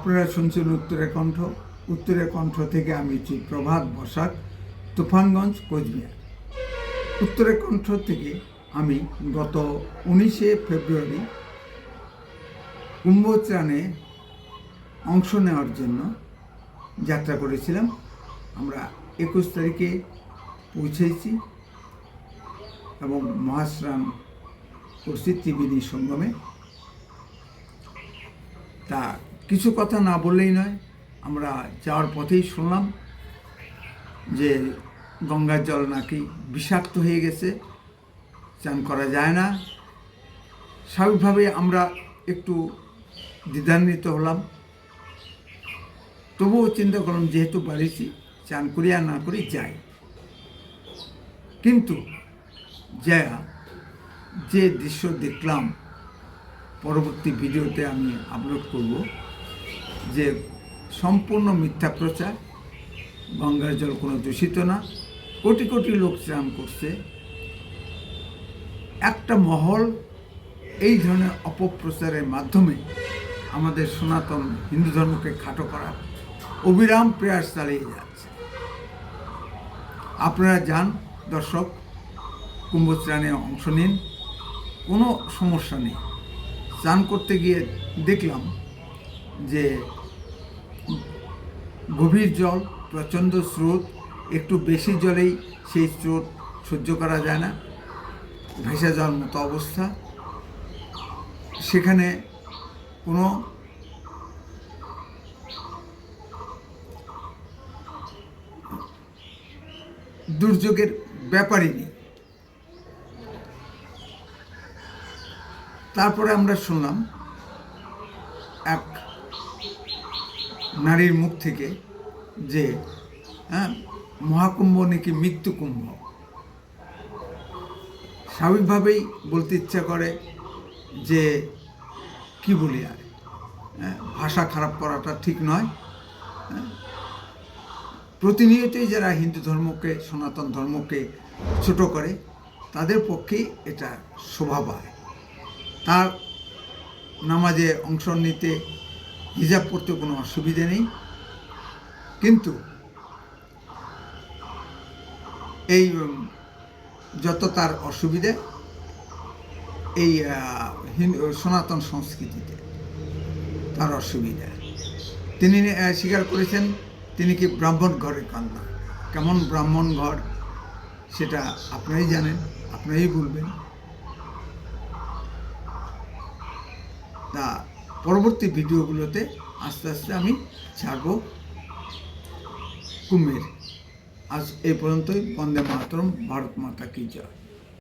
আপনারা শুনছেন উত্তরের কণ্ঠ। উত্তরের কণ্ঠ থেকে আমি প্রভাত বসাক, তুফানগঞ্জ, কোচবিহার। উত্তরের কণ্ঠ থেকে আমি গত 19শে ফেব্রুয়ারি কুম্ভস্নানে অংশ নেওয়ার জন্য যাত্রা করেছিলাম। আমরা 21 তারিখে পৌঁছেছি এবং মহাস্নান করছি ত্রিবেণী সঙ্গমে। তা কিছু কথা না বললেই নয়, আমরা যাওয়ার পথেই শুনলাম যে গঙ্গার জল নাকি বিষাক্ত হয়ে গেছে, চান করা যায় না। স্বাভাবিকভাবে আমরা একটু দ্বিধান্বিত হলাম, তবুও চিন্তা করলাম যেহেতু বাড়িছি, চান করি আর না করি যাই। কিন্তু যা যে দৃশ্য দেখলাম, পরবর্তী ভিডিওতে আমি আপলোড করব, যে সম্পূর্ণ মিথ্যা প্রচার। গঙ্গার জল কোনো দূষিত না, কোটি কোটি লোক স্নান করছে। একটা মহল এই ধরনের অপপ্রচারের মাধ্যমে আমাদের সনাতন হিন্দু ধর্মকে খাটো করার অবিরাম প্রয়াস চালিয়ে যাচ্ছে। আপনারা যান দর্শক, কুম্ভস্নানে অংশ নিন, কোনো সমস্যা নেই। স্নান করতে গিয়ে দেখলাম যে গভীর জল, প্রচণ্ড স্রোত, একটু বেশি জলেই সেই স্রোত সহ্য করা যায় না, ভেসে যাওয়ার মতো অবস্থা। সেখানে কোনো দুর্যোগের ব্যাপারই নেই। তারপরে আমরা শুনলাম এক নারীর মুখ থেকে যে মহাকুম্ভ নাকি মৃত্যু কুম্ভ। স্বাভাবিকভাবেই বলতে ইচ্ছা করে যে কি বলি আর, ভাষা খারাপ করাটা ঠিক নয়। প্রতিনিয়তই যারা হিন্দু ধর্মকে, সনাতন ধর্মকে ছোট করে, তাদের পক্ষেই এটা শোভা পায়। তার নামাজে অংশ নিতে, হিজাব পড়তে কোনো অসুবিধে নেই, কিন্তু এই যত তার অসুবিধে এই সনাতন সংস্কৃতিতে তার অসুবিধা। তিনি স্বীকার করেছেন তিনি কি ব্রাহ্মণ ঘরের কন্যা। কেমন ব্রাহ্মণ ঘর সেটা আপনারাই জানেন, আপনারাই বলবেন। তা পরবর্তী ভিডিওগুলোতে আস্তে আস্তে আমি ছাড়ব কুম্ভের। আজ এই পর্যন্তই। বন্দে মাতরম। ভারত মাতা কি জয়।